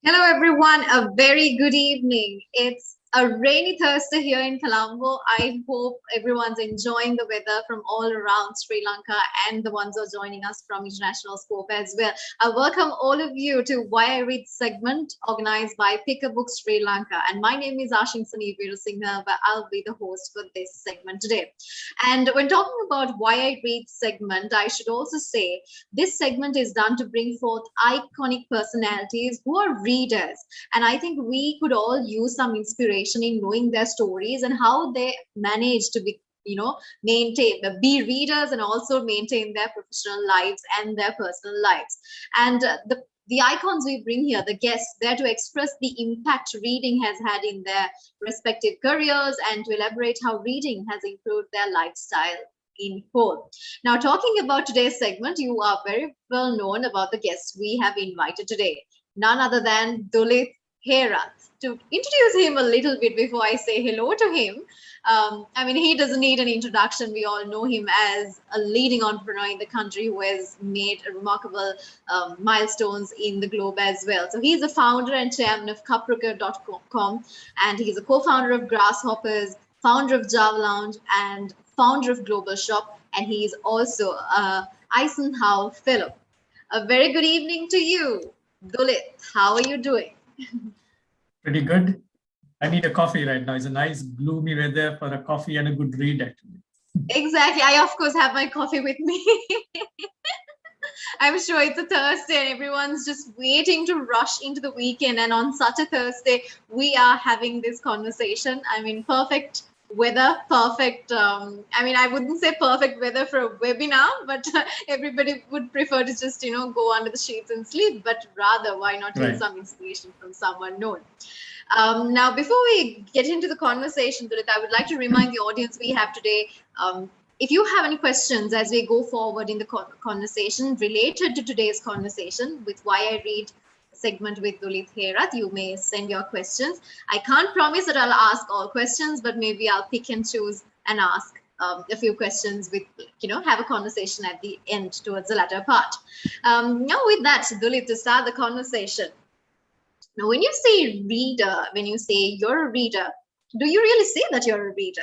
Hello, everyone. A very good evening. It's a rainy Thursday here in Colombo. I hope everyone's enjoying the weather from all around Sri Lanka and the ones who are joining us from international scope as well. I welcome all of you to Why I Read segment organized by Pick a Book Sri Lanka. And my name is Ashin Sunivir Singha, but I'll be the host for this segment today. And when talking about Why I Read segment, I should also say this segment is done to bring forth iconic personalities who are readers. And I think we could all use some inspiration in knowing their stories and how they manage to be maintain be readers and also maintain their professional lives and their personal lives. And the icons we bring here, the guests, they're to express the impact reading has had in their respective careers and to elaborate how reading has improved their lifestyle in whole. Now, talking about today's segment, you are very well known about the guests we have invited today. None other than Dulith Herath. To introduce him a little bit before I say hello to him, he doesn't need an introduction. We all know him as a leading entrepreneur in the country who has made remarkable milestones in the globe as well. So he's the founder and chairman of cuprocker.com, and he's a co-founder of Grasshoppers, founder of Java Lounge, and founder of Global Shop, and he is also a Eisenhower Fellow. A very good evening to you, Dulith. How are you doing? Pretty good. I need a coffee right now. It's a nice gloomy weather for a coffee and a good read, actually. Exactly. I, of course, have my coffee with me. I'm sure it's a Thursday and everyone's just waiting to rush into the weekend. And on such a Thursday, we are having this conversation. Perfect weather, perfect. I wouldn't say perfect weather for a webinar, but everybody would prefer to just, go under the sheets and sleep. But rather, why not get some inspiration from someone known? Now, before we get into the conversation, Dulith, I would like to remind the audience we have today. If you have any questions as we go forward in the conversation related to today's conversation with Why I Read segment with Dulith Herath, you may send your questions. I can't promise that I'll ask all questions, but maybe I'll pick and choose and ask a few questions with, have a conversation at the end towards the latter part. Now with that, Dulith, to start the conversation. Now, when you say reader, when you say you're a reader, do you really say that you're a reader?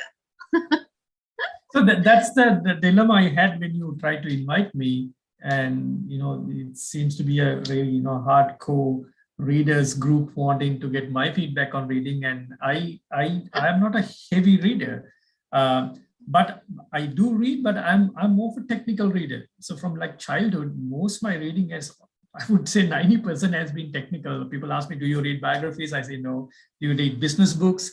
So that's the dilemma I had when you tried to invite me. And, it seems to be a very, hardcore readers group wanting to get my feedback on reading. And I am not a heavy reader, but I do read, but I'm more of a technical reader. So from like childhood, most of my reading is, I would say 90% has been technical. People ask me, do you read biographies? I say, no. Do you read business books?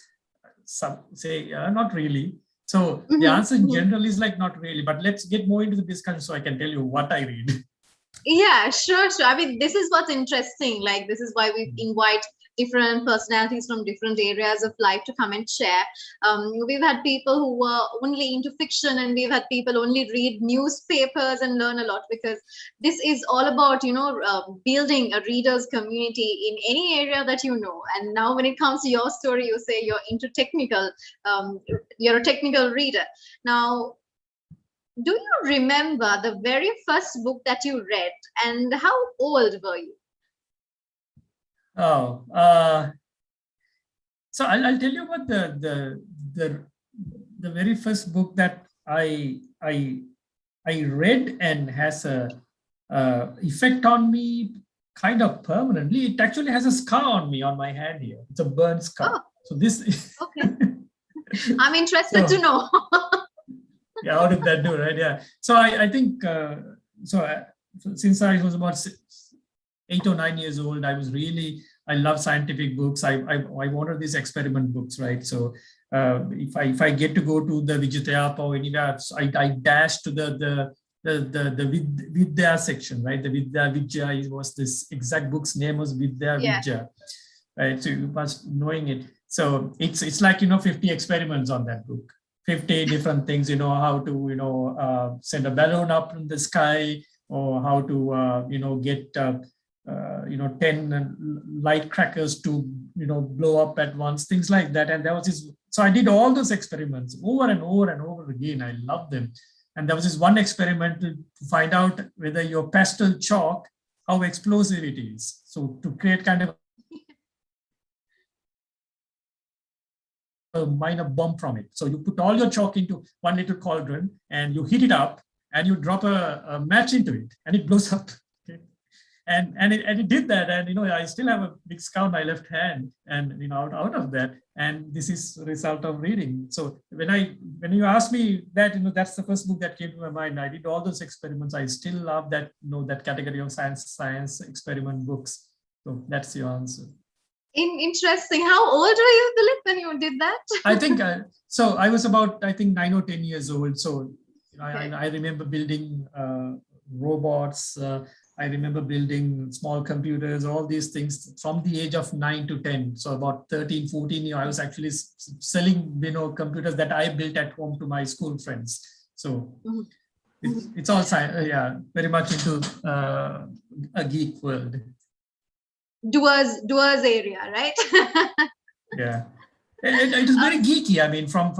Some say, not really. So the answer in general is like, not really, but let's get more into the discussion so I can tell you what I read. Yeah, sure. This is what's interesting. Like, this is why we invite different personalities from different areas of life to come and share. We've had people who were only into fiction, and we've had people only read newspapers and learn a lot, because this is all about, building a readers community in any area that you know. And now when it comes to your story, you say you're into technical, you're a technical reader. Now, do you remember the very first book that you read, and how old were you? Oh, so I'll tell you about the very first book that I read and has a effect on me kind of permanently. It actually has a scar on me on my hand here. It's a burn scar. Oh. So this. Okay. I'm interested to know. Yeah, how did that do, right? Yeah. So I think, since I was about 8 or 9 years old, I love scientific books. I wanted these experiment books, right? So if I get to go to the Vijayapa or anywhere, I dash to the Vidya section, right? The Vidya was this exact book's name was Vidya, right? So you must knowing it. So it's like, 50 experiments on that book. 50 different things, how to, send a balloon up in the sky, or how to, get, 10 light crackers to, blow up at once, things like that. And there was this, so I did all those experiments over and over and over again. I loved them. And there was this one experiment to find out whether your pastel chalk, how explosive it is. So to create kind of a minor bomb from it. So you put all your chalk into one little cauldron and you heat it up and you drop a match into it and it blows up. Okay. And it did that. And, I still have a big scar on my left hand and, out of that. And this is a result of reading. So when you ask me that, that's the first book that came to my mind. I did all those experiments. I still love that, that category of science experiment books. So that's your answer. Interesting. How old were you, Dulith, when you did that? I think, so I was about, 9 or 10 years old. So I remember building robots. I remember building small computers, all these things from the age of 9 to 10. So about 13, 14, I was actually selling, computers that I built at home to my school friends. So it's all, very much into a geek world. Doers area, right? Yeah. It is very geeky. I mean, from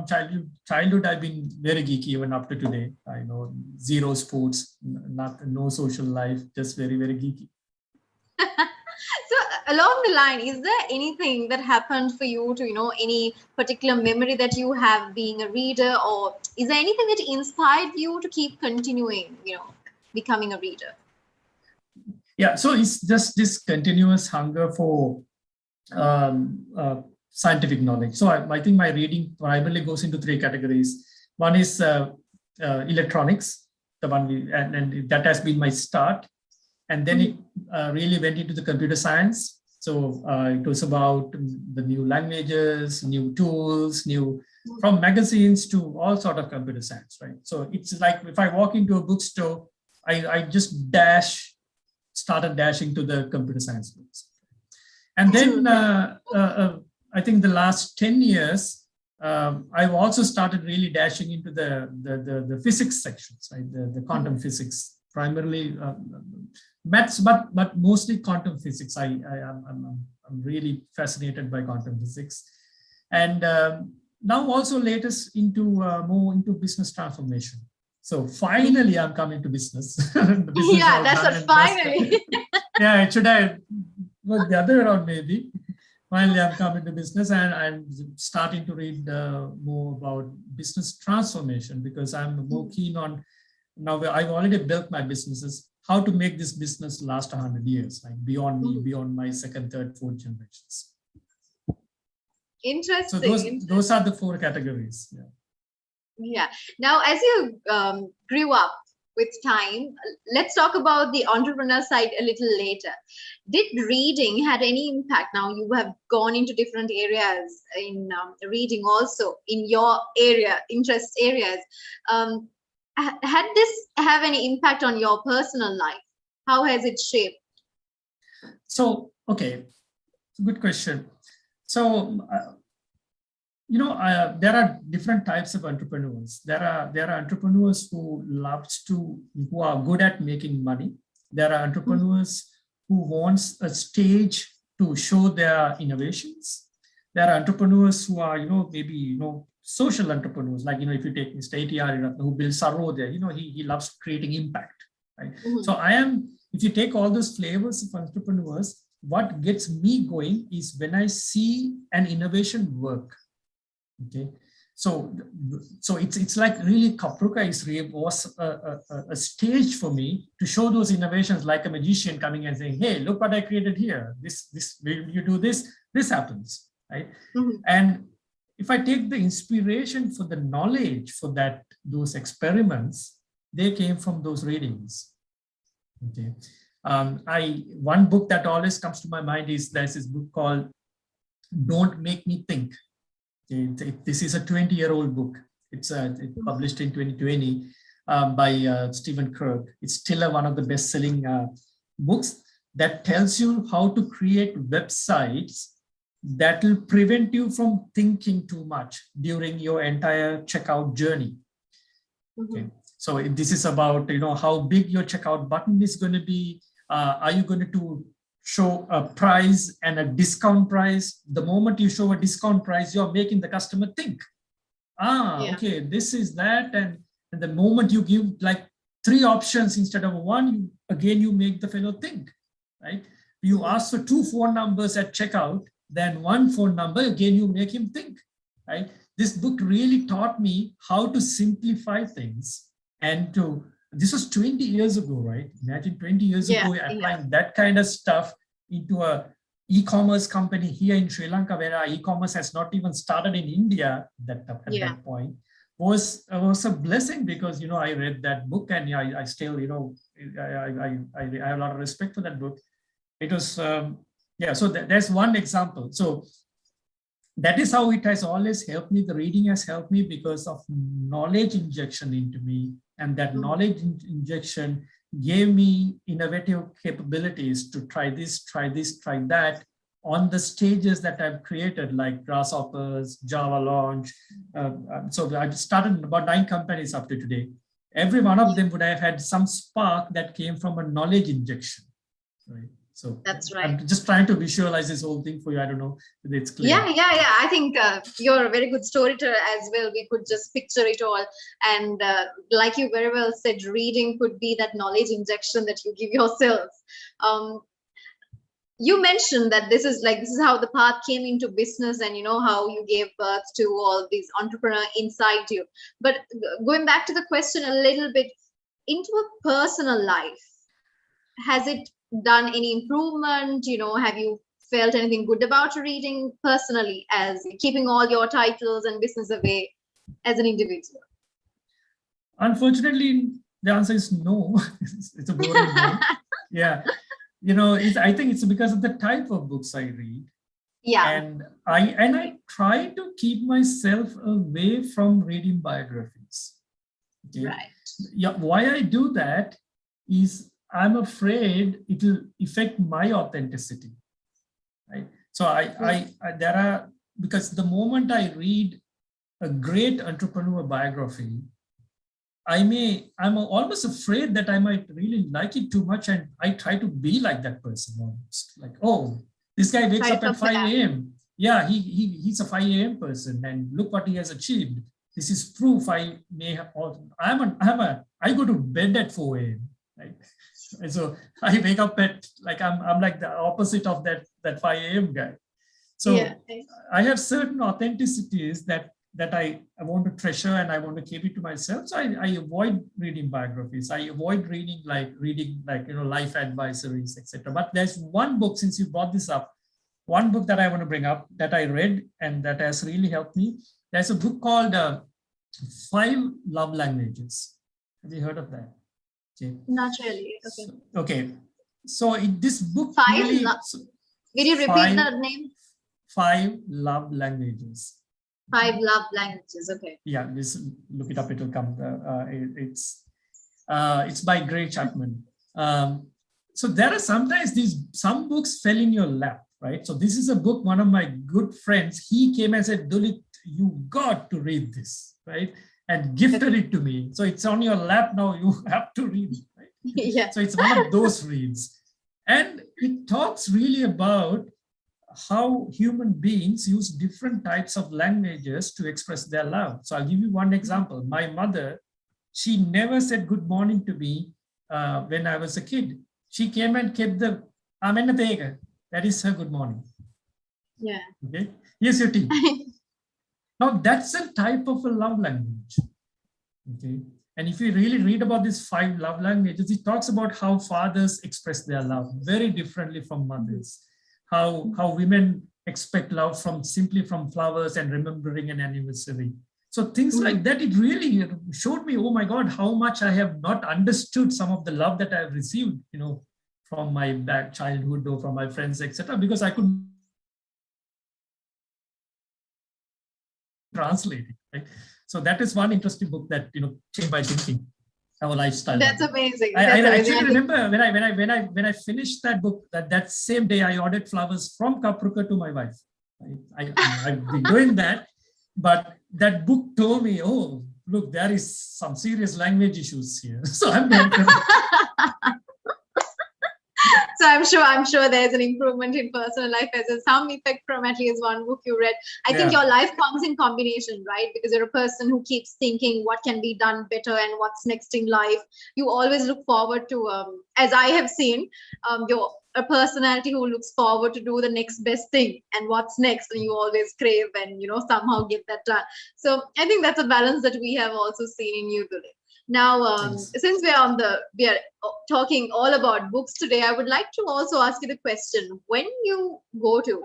childhood, I've been very geeky even up to today. I know zero sports, no social life, just very, very geeky. So along the line, is there anything that happened for you to, any particular memory that you have being a reader, or is there anything that inspired you to keep continuing, becoming a reader? Yeah, so it's just this continuous hunger for scientific knowledge. So I think my reading primarily goes into 3 categories. One is electronics, the one and that has been my start. And then it really went into the computer science. So it was about the new languages, new tools, from magazines to all sort of computer science, right? So it's like if I walk into a bookstore, I just started dashing to the computer science books. And then I think the last 10 years, I've also started really dashing into the physics sections, right? The quantum physics, primarily maths, but mostly quantum physics. I'm really fascinated by quantum physics. And now also latest more into business transformation. So finally, I'm coming to business. Yeah, that's what finally. Yeah, it should have worked the other way around maybe. Finally, I'm coming to business and I'm starting to read more about business transformation because I'm more keen on, now I've already built my businesses, how to make this business last 100 years, like beyond me, beyond my second, third, fourth generations. Interesting. So those are the 4 categories. Yeah. Yeah. Now, as you grew up with time, let's talk about the entrepreneur side a little later. Did reading had any impact? Now you have gone into different areas in reading also in your area, interest areas. Had this have any impact on your personal life? How has it shaped? So, okay, good question. So, there are different types of entrepreneurs. There are entrepreneurs who are good at making money. There are entrepreneurs who wants a stage to show their innovations. There are entrepreneurs who are, maybe, social entrepreneurs. Like, if you take Mr. A.T.R. who builds Sarodaya, he loves creating impact, right? So if you take all those flavors of entrepreneurs, what gets me going is when I see an innovation work. Okay, so it's like really Kapruka was a stage for me to show those innovations like a magician coming and saying, hey, look what I created here. This when you do this happens, right? And if I take the inspiration for the knowledge for those experiments, they came from those readings. Okay, one book that always comes to my mind is there's this book called Don't Make Me Think. This is a 20-year-old book. It's published in 2020 by Stephen Kirk. It's still one of the best-selling books that tells you how to create websites that will prevent you from thinking too much during your entire checkout journey. Okay. So this is about how big your checkout button is going to be. Are you going to show a price and a discount price? The moment you show a discount price, you're making the customer think, okay, this is that. And the moment you give like 3 options instead of 1, you make the fellow think, right? You ask for 2 phone numbers at checkout, then 1 phone number, again, you make him think. right? This book really taught me how to simplify things and to, this was 20 years ago, right? Imagine 20 years ago, applying that kind of stuff into a e-commerce company here in Sri Lanka, where our e-commerce has not even started in India at that point, was a blessing, because, you know, I read that book, and I still, you know, I have a lot of respect for that book. It was, so there's one example. So that is how it has always helped me. The reading has helped me because of knowledge injection into me. And that knowledge injection gave me innovative capabilities to try this, try that on the stages that I've created, like Grasshoppers, Java Launch. So I've started about 9 companies up to today. Every one of them would have had some spark that came from a knowledge injection, right? So that's right. I'm just trying to visualize this whole thing for you. I don't know if it's clear. Yeah. I think you're a very good storyteller as well. We could just picture it all. And like you very well said, reading could be that knowledge injection that you give yourself. You mentioned that this is how the path came into business, and you know how you gave birth to all these entrepreneur inside you. But going back to the question a little bit, into a personal life, has it done any improvement? You know, have you felt anything good about reading personally, as keeping all your titles and business away as an individual? Unfortunately, the answer is no. It's a boring no. Yeah. You know, I think it's because of the type of books I read. Yeah. And I try to keep myself away from reading biographies. Okay? Right. Yeah. Why I do that is I'm afraid it will affect my authenticity. Right. So because the moment I read a great entrepreneur biography, I'm almost afraid that I might really like it too much, and I try to be like that person almost. Like, oh, this guy wakes up at 5 a.m. Yeah, he's a 5 a.m. person, and look what he has achieved. This is proof I may have. I go to bed at 4 a.m. Right, and so I wake up at I'm like the opposite of that 5 a.m. guy. So I have certain authenticities that I want to treasure, and I want to keep it to myself. So I avoid reading biographies. I avoid reading life advisories, etc. But there's one book, since you brought this up, one book that I want to bring up that I read and that has really helped me. There's a book called 5 Love Languages. Have you heard of that? Okay. Not really. Okay. So in this book, 5 really, will you repeat the name? 5 Love Languages. 5 Love Languages. Okay. Yeah, just look it up. It will come. It's by Gray Chapman. So there are sometimes some books fell in your lap, right? So this is a book. One of my good friends, he came and said, "Dulith, you got to read this," right? And gifted it to me. So it's on your lap now. You have to read it, right? Yeah. So it's one of those reads, and it talks really about how human beings use different types of languages to express their love. So I'll give you one example. My mother, she never said good morning to me when I was a kid. She came and kept the "Amen Tega." That is her good morning. Yeah. Okay. Yes, your tea. Now that's a type of a love language. Okay. And if you really read about these 5 love languages, it talks about how fathers express their love very differently from mothers. How women expect love simply from flowers and remembering an anniversary. So things like that, it really showed me, oh my God, how much I have not understood some of the love that I have received, you know, from my back childhood or from my friends, etc. Because I could translate it. Right? So that is one interesting book that, you know, changed my thinking. Our lifestyle. That's amazing. I actually remember when I finished that book, that same day I ordered flowers from Kapruka to my wife. I've been doing that, but that book told me, oh, look, there is some serious language issues here. So I'm going to. So I'm sure there's an improvement in personal life as a some effect from at least one book you read. I think your life comes in combination, right? Because you're a person who keeps thinking what can be done better and what's next in life. You always look forward to, as I have seen, your a personality who looks forward to do the next best thing and what's next, and you always crave and somehow get that done. So I think that's a balance that we have also seen in you, Dulith. Now, Thanks. since we are talking all about books today, I would like to also ask you the question: when you go to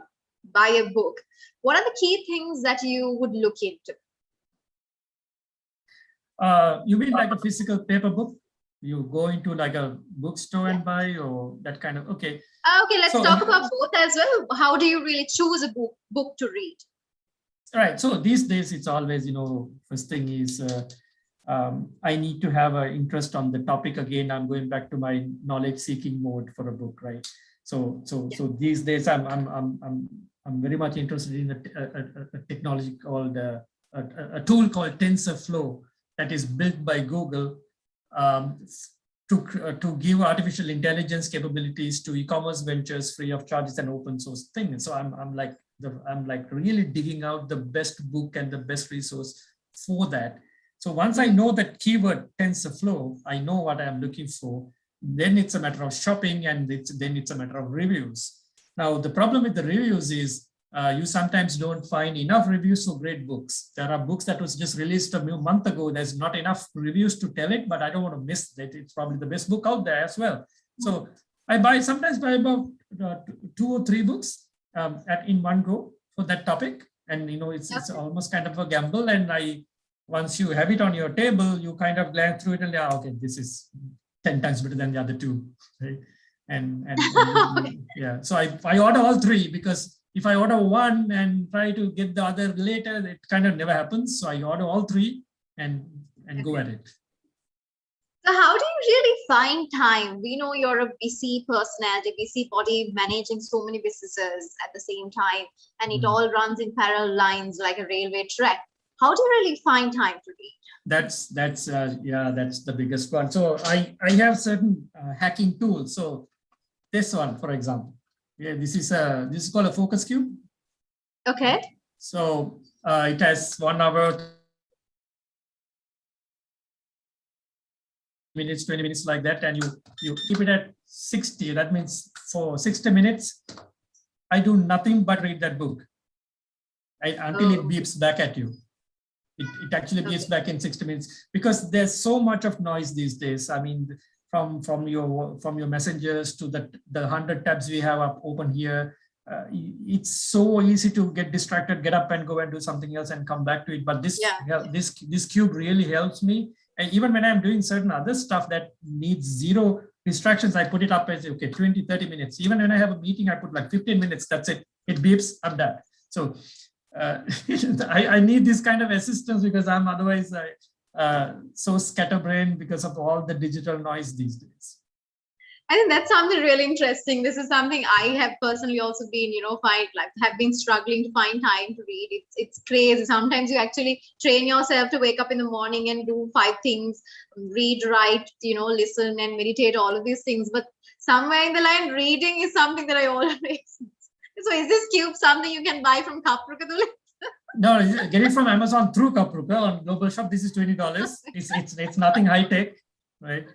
buy a book, what are the key things that you would look into? You mean like a physical paper book? You go into like a bookstore and buy, or that kind of, okay. Okay, let's talk about both as well. How do you really choose a book to read? Right. So these days it's always, first thing is I need to have an interest on the topic. Again, I'm going back to my knowledge seeking mode for a book, right? So these days I'm very much interested in a technology called a tool called TensorFlow that is built by Google to give artificial intelligence capabilities to e-commerce ventures free of charges and open source things. So I'm like really digging out the best book and the best resource for that. So once I know that keyword TensorFlow, I know what I'm looking for. Then it's a matter of shopping, and then it's a matter of reviews. Now the problem with the reviews is you sometimes don't find enough reviews for great books. There are books that was just released a month ago. There's not enough reviews to tell it, but I don't want to miss that. It's probably the best book out there as well. So I sometimes buy about 2 or 3 books in one go for that topic. And it's almost kind of a gamble. And once you have it on your table, you kind of glance through it and okay, this is 10 times better than the other 2, right? And yeah, so I order all 3, because if I order one and try to get the other later, it kind of never happens. So I order all 3 and go at it. So how do you really find time? We know you're a busy personality, busy body, managing so many businesses at the same time, and it all runs in parallel lines like a railway track. How do you really find time to read? That's the biggest one. So I have certain hacking tools. So this one, for example, this is called a focus cube. Okay. So it has 1 hour, minutes, 20 minutes, like that, and you keep it at 60. That means for 60 minutes, I do nothing but read that book until it beeps back at you. It actually beeps back in 60 minutes, because there's so much of noise these days. I mean, from your messengers to the 100 tabs we have up open here, it's so easy to get distracted, get up and go and do something else and come back to it. But this cube really helps me. And even when I'm doing certain other stuff that needs 0 distractions, I put it up as, okay, 20, 30 minutes. Even when I have a meeting, I put like 15 minutes, that's it. It beeps, I'm done. So I need this kind of assistance, because I'm otherwise so scatterbrained because of all the digital noise these days. I think that's something really interesting. This is something I have personally also been, have been struggling to find time to read. It's crazy. Sometimes you actually train yourself to wake up in the morning and do 5 things, read, write, listen and meditate, all of these things. But somewhere in the line, reading is something that I always. So is this cube something you can buy from Kapruka? No, get it from Amazon through Kapruka on Global Shop. This is $20. It's nothing high tech, right?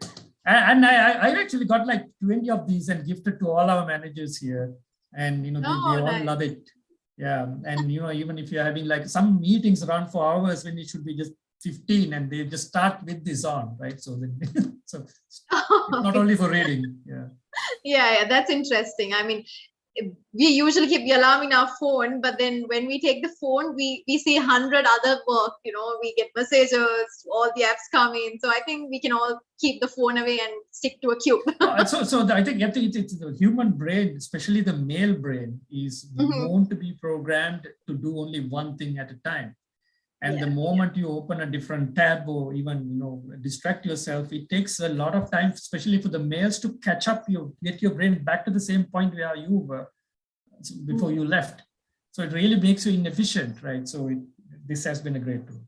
And I actually got like 20 of these and gifted to all our managers here, and they all love it. Yeah, and even if you're having like some meetings run for hours when it should be just 15, and they just start with this on, right? So so it's not only for reading. Yeah, that's interesting. I mean, we usually keep the alarm in our phone, but then when we take the phone, we see 100 other work, we get messages, all the apps come in. So I think we can all keep the phone away and stick to a cube. So I think it's the human brain, especially the male brain, is known to be programmed to do only one thing at a time. And the moment you open a different tab or even, distract yourself, it takes a lot of time, especially for the males, to catch up, get your brain back to the same point where you were before you left. So it really makes you inefficient, right? So this has been a great tool.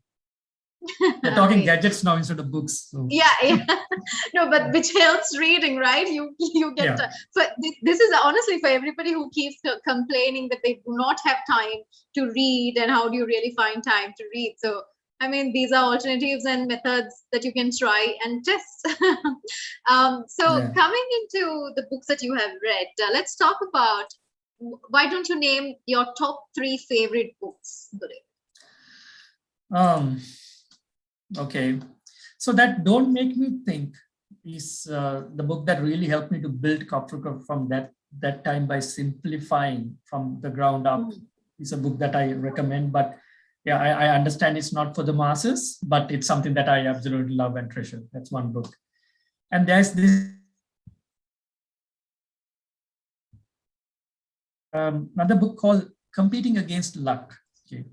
We're talking gadgets now instead of books. So. Yeah. No, but which helps reading, right? You get so this is honestly for everybody who keeps complaining that they do not have time to read, and how do you really find time to read? So I mean, these are alternatives and methods that you can try and test. So coming into the books that you have read, let's talk about, why don't you name your top 3 favorite books, Dulith? Okay. So that Don't Make Me Think is the book that really helped me to build corporate from that time by simplifying from the ground up. Mm-hmm. It's a book that I recommend, but yeah, I understand it's not for the masses, but it's something that I absolutely love and treasure. That's one book. And there's this another book called Competing Against Luck. Okay.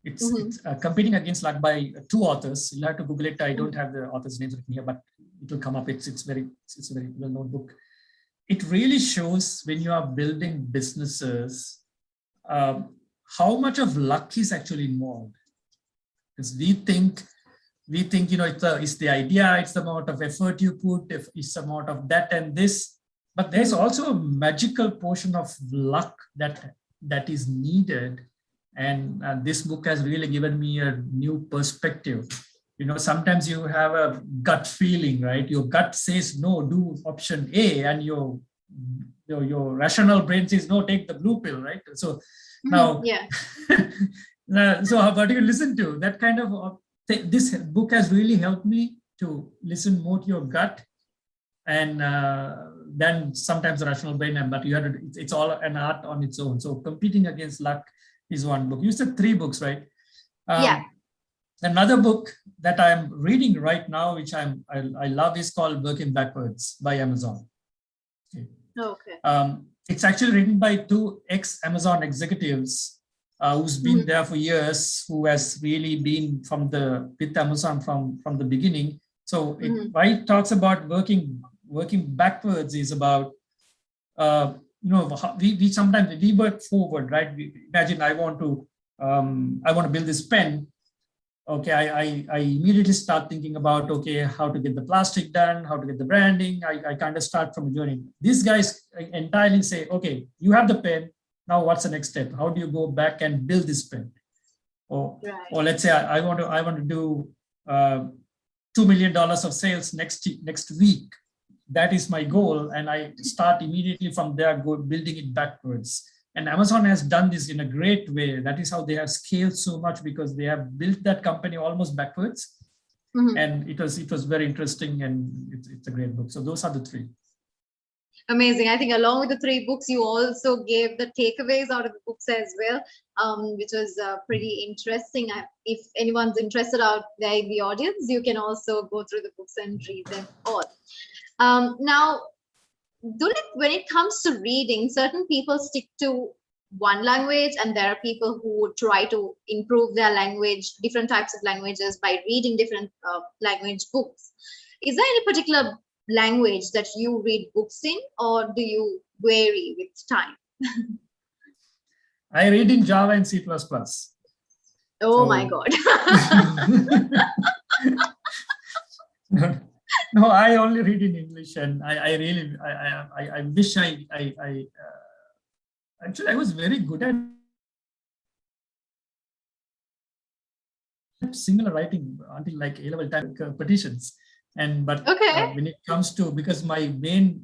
It's Competing Against Luck by 2 authors. You'll have to Google it. I don't have the authors' names written here, but it will come up. It's a very well-known book. It really shows when you are building businesses, how much of luck is actually involved. Because we think, it's the idea, it's the amount of effort you put, it's the amount of that and this, but there's also a magical portion of luck that is needed. And this book has really given me a new perspective. Sometimes you have a gut feeling, right? Your gut says, no, do option A, and your rational brain says, no, take the blue pill, right? So now, so how about you listen to that kind of, this book has really helped me to listen more to your gut, and then sometimes the rational brain, but you have to, it's all an art on its own. So Competing Against Luck is one book. You said 3 books, right? Another book that I'm reading right now, which I love, is called Working Backwards by Amazon. Okay. It's actually written by 2 ex-Amazon executives who's been there for years, who has really been with Amazon from the beginning. So why it talks about working backwards is about, we sometimes we work forward, right? Imagine I want to build this pen. Okay, I immediately start thinking about, okay, how to get the plastic done, how to get the branding. I kind of start from a journey. These guys entirely say, okay, you have the pen. Now what's the next step? How do you go back and build this pen? Or let's say I want to do $2 million of sales next week. That is my goal. And I start immediately from there, building it backwards. And Amazon has done this in a great way. That is how they have scaled so much, because they have built that company almost backwards. And it was very interesting, and it's a great book. So those are the 3. Amazing. I think along with the 3 books, you also gave the takeaways out of the books as well, which was pretty interesting. If anyone's interested out there in the audience, you can also go through the books and read them all. Now, Dulith, when it comes to reading, certain people stick to one language, and there are people who try to improve their language, different types of languages, by reading different language books. Is there any particular language that you read books in, or do you vary with time? I read in Java and C++. Oh my God. No, I only read in English, and I wish actually I was very good at similar writing until like A-level time petitions. But when it comes to, because my main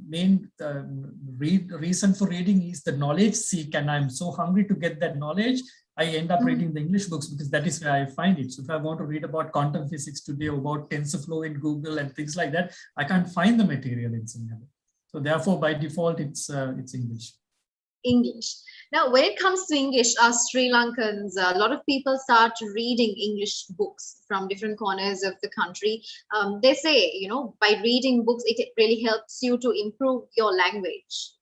reason for reading is the knowledge seek, and I'm so hungry to get that knowledge, I end up reading the English books, because that is where I find it. So if I want to read about quantum physics today, or about TensorFlow in Google and things like that, I can't find the material in Sinhala. So therefore, by default, it's English. English. Now, when it comes to English, as Sri Lankans, a lot of people start reading English books from different corners of the country. They say, by reading books, it really helps you to improve your language.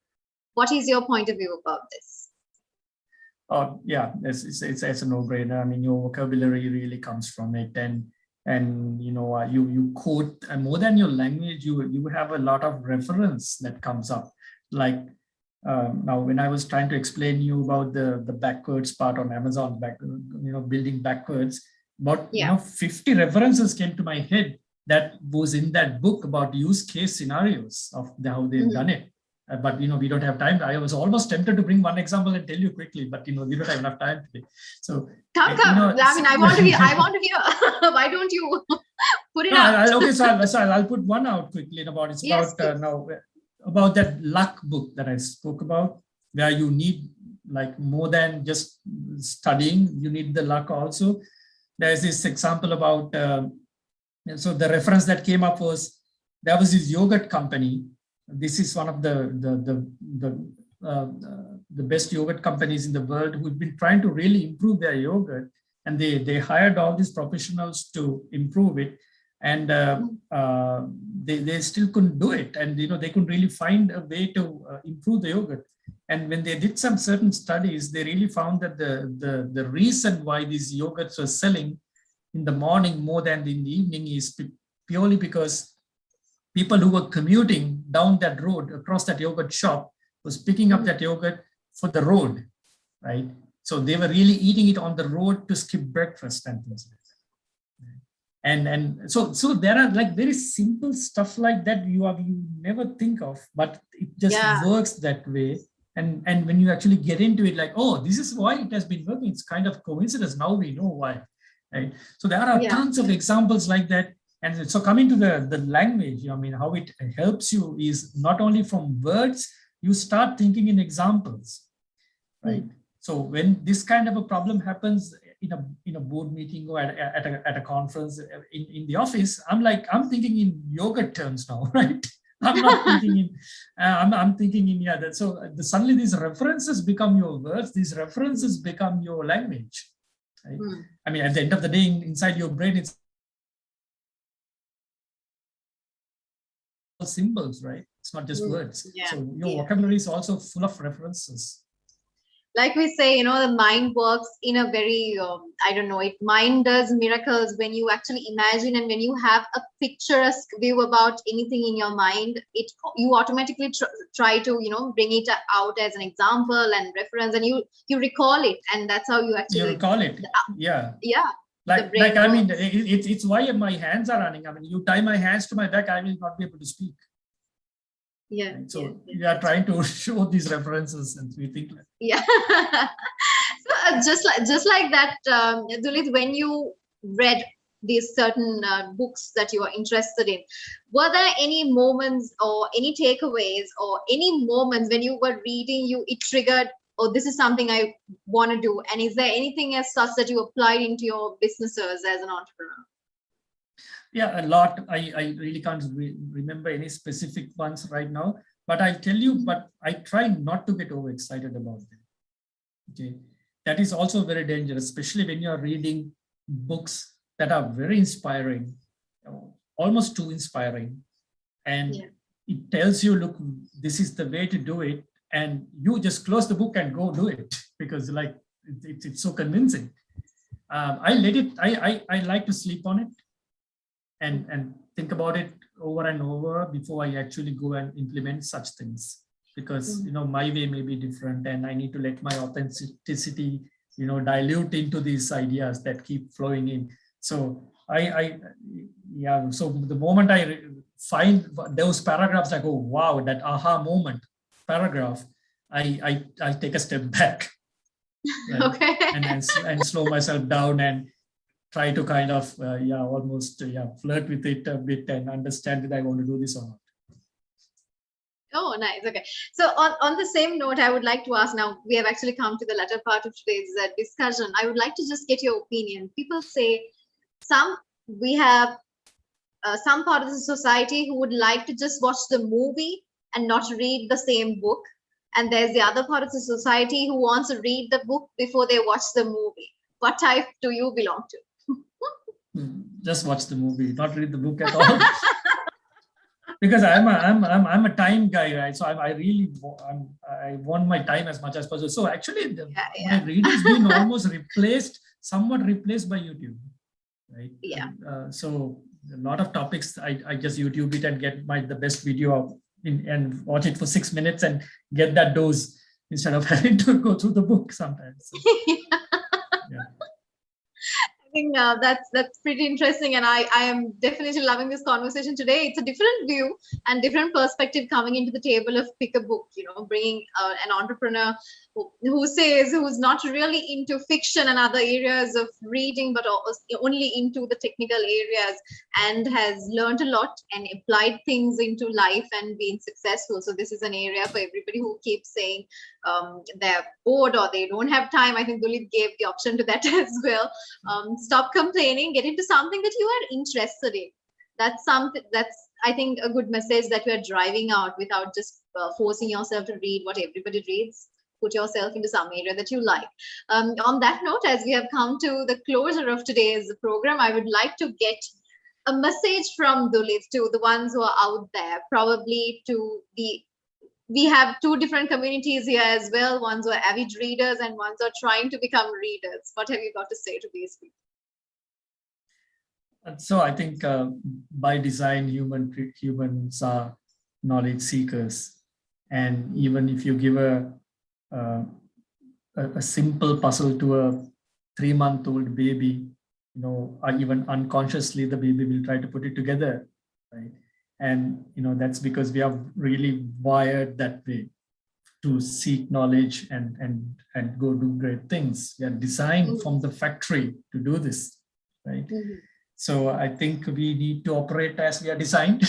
What is your point of view about this? Yeah, it's a no-brainer. I mean, your vocabulary really comes from it, and you quote, and more than your language, you have a lot of reference that comes up. Like now, when I was trying to explain you about the backwards part on Amazon, building backwards, about 50 references came to my head that was in that book about use case scenarios of how they've done it. but we don't have time. I was almost tempted to bring one example and tell you quickly, but we don't have enough time today. So come. I mean, I want to hear. I want to hear. Why don't you put it out? Okay, so I'll put one out quickly about it's Yes, about now about that luck book that I spoke about, where you need like more than just studying, you need the luck also. There's this example about so the reference that came up was there was this yogurt company. This is one of the best yogurt companies in the world who've been trying to really improve their yogurt, and they hired all these professionals to improve it, and they still couldn't do it, and they couldn't really find a way to improve the yogurt. And when they did some certain studies, they really found that the reason why these yogurts were selling in the morning more than in the evening is purely because people who were commuting down that road across that yogurt shop was picking up that yogurt for the road, right? So they were really eating it on the road to skip breakfast and things like that. And so there are like very simple stuff like that you never think of, but it just works that way. And when you actually get into it, like, oh, this is why it has been working. It's kind of coincidence. Now we know why, right? So there are tons of examples like that. And so coming to the language, I mean, how it helps you is not only from words, you start thinking in examples, right? So when this kind of a problem happens in a board meeting or at a conference in the office, I'm thinking in yogurt terms now, right? I'm not thinking in, I'm thinking in, suddenly these references become your words, these references become your language, right? I mean, at the end of the day, inside your brain, it's symbols, right? It's not just words. So your vocabulary is also full of references. Like we say, the mind works in a very, mind does miracles when you actually imagine, and when you have a picturesque view about anything in your mind, you automatically try to, bring it out as an example and reference, and you recall it, and that's how you actually recall it. Yeah. Like I mean, it's why my hands are running. I mean, you tie my hands to my back, I will not be able to speak. Yeah. Right? So we are trying to show these references, and we think like so just like that, Dulith, when you read these certain books that you are interested in, were there any moments or any takeaways or any moments when you were reading, it triggered, oh, this is something I want to do? And is there anything as such that you applied into your businesses as an entrepreneur? Yeah, a lot. I really can't remember any specific ones right now, but I'll tell you, but I try not to get overexcited about them. Okay. That is also very dangerous, especially when you're reading books that are very inspiring, almost too inspiring. And it tells you, look, this is the way to do it. And you just close the book and go do it because like it's so convincing. I like to sleep on it and think about it over and over before I actually go and implement such things, because my way may be different, and I need to let my authenticity dilute into these ideas that keep flowing in. So so the moment I find those paragraphs, I go, wow, that aha moment paragraph, I take a step back, right? Okay. and slow myself down and try to kind of almost flirt with it a bit and understand that I want to do this or not. Oh, nice. Okay. So on the same note, I would like to ask, now we have actually come to the latter part of today's discussion. I would like to just get your opinion. People say we have some part of the society who would like to just watch the movie and not read the same book. And there's the other part of the society who wants to read the book before they watch the movie. What type do you belong to? Just watch the movie, not read the book at all. Because I'm a time guy, right? So I want my time as much as possible. So actually, my reading's been almost somewhat replaced by YouTube, right? Yeah. So a lot of topics, I just YouTube it and get the best video and watch it for 6 minutes and get that dose instead of having to go through the book sometimes. So, think that's pretty interesting, and I am definitely loving this conversation today. It's a different view and different perspective coming into the table of pick a book. Bringing an entrepreneur who's not really into fiction and other areas of reading, but only into the technical areas, and has learned a lot and applied things into life and been successful. So this is an area for everybody who keeps saying they're bored or they don't have time. I think Dulith gave the option to that as well. Stop complaining, get into something that you are interested in. That's I think a good message that we are driving out, without just forcing yourself to read what everybody reads. Put yourself into some area that you like. On that note, as we have come to the closure of today's program, I would like to get a message from Dulith to the ones who are out there, probably we have two different communities here as well, ones who are avid readers and ones who are trying to become readers. What have you got to say to these people? So I think by design, humans are knowledge seekers. And even if you give a simple puzzle to a 3-month-old baby, or even unconsciously, the baby will try to put it together, right? And that's because we are really wired that way, to seek knowledge and go do great things. We are designed from the factory to do this, right? Mm-hmm. So I think we need to operate as we are designed,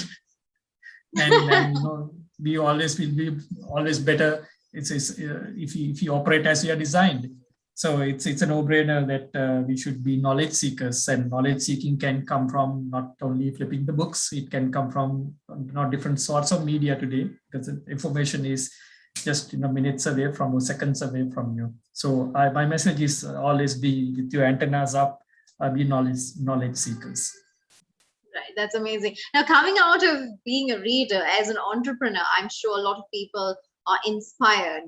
and we always will be always better. It's if you operate as you are designed. So it's a no-brainer that we should be knowledge seekers, and knowledge seeking can come from not only flipping the books, it can come from different sorts of media today, because information is just minutes away from or seconds away from you. So my message is always be with your antennas up, be knowledge seekers. Right, that's amazing. Now, coming out of being a reader as an entrepreneur, I'm sure a lot of people are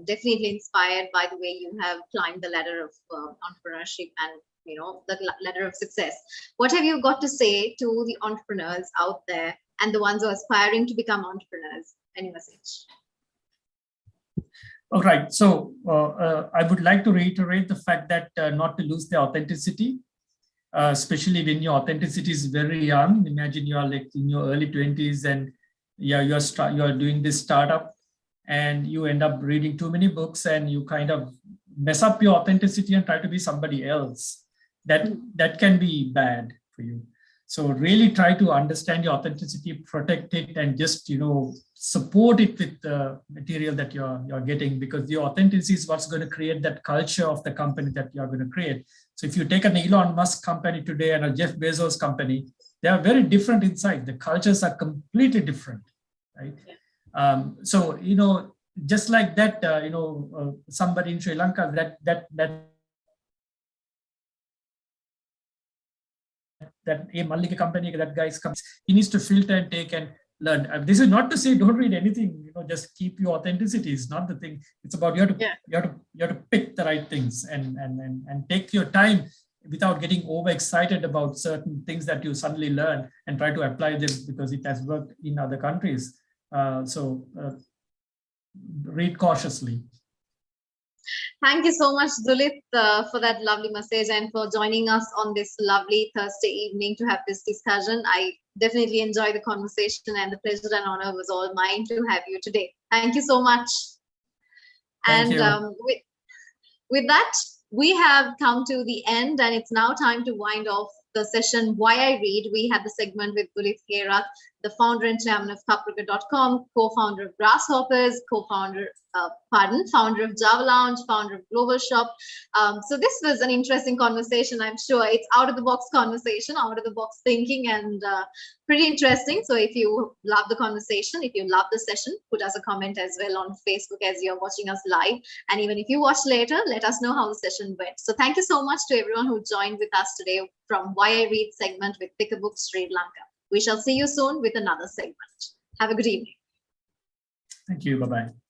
definitely inspired by the way you have climbed the ladder of entrepreneurship and the ladder of success. What have you got to say to the entrepreneurs out there and the ones who are aspiring to become entrepreneurs? Any message? All right. So I would like to reiterate the fact that not to lose the authenticity, especially when your authenticity is very young. Imagine you are like in your early 20s and you are doing this startup, and you end up reading too many books and you kind of mess up your authenticity and try to be somebody else. That can be bad for you. So really try to understand your authenticity, protect it, and just support it with the material that you're getting, because the authenticity is what's going to create that culture of the company that you're going to create. So if you take an Elon Musk company today and a Jeff Bezos company, they are very different inside. The cultures are completely different, right? Yeah. So just like that, somebody in Sri Lanka that a Mallika company, that guy's company, he needs to filter and take and learn. This is not to say don't read anything, just keep your authenticity. It's not the thing. It's about you have to pick the right things and take your time without getting overexcited about certain things that you suddenly learn, and try to apply them because it has worked in other countries. So read cautiously. Thank you so much, Dulith, for that lovely message and for joining us on this lovely Thursday evening to have this discussion. I definitely enjoyed the conversation, and the pleasure and honor was all mine to have you today. Thank you so much. Thank you. With that, we have come to the end, and it's now time to wind off the session Why I Read. We had the segment with Dulith Herath, the founder and chairman of Cuprica.com, co-founder of Grasshoppers, founder of Java Lounge, founder of Global Shop. So this was an interesting conversation. I'm sure it's out of the box conversation, out of the box thinking, and pretty interesting. So if you love the conversation, if you love the session, put us a comment as well on Facebook as you're watching us live. And even if you watch later, let us know how the session went. So thank you so much to everyone who joined with us today from Why I Read segment with Pick a Book Sri Lanka. We shall see you soon with another segment. Have a good evening. Thank you. Bye-bye.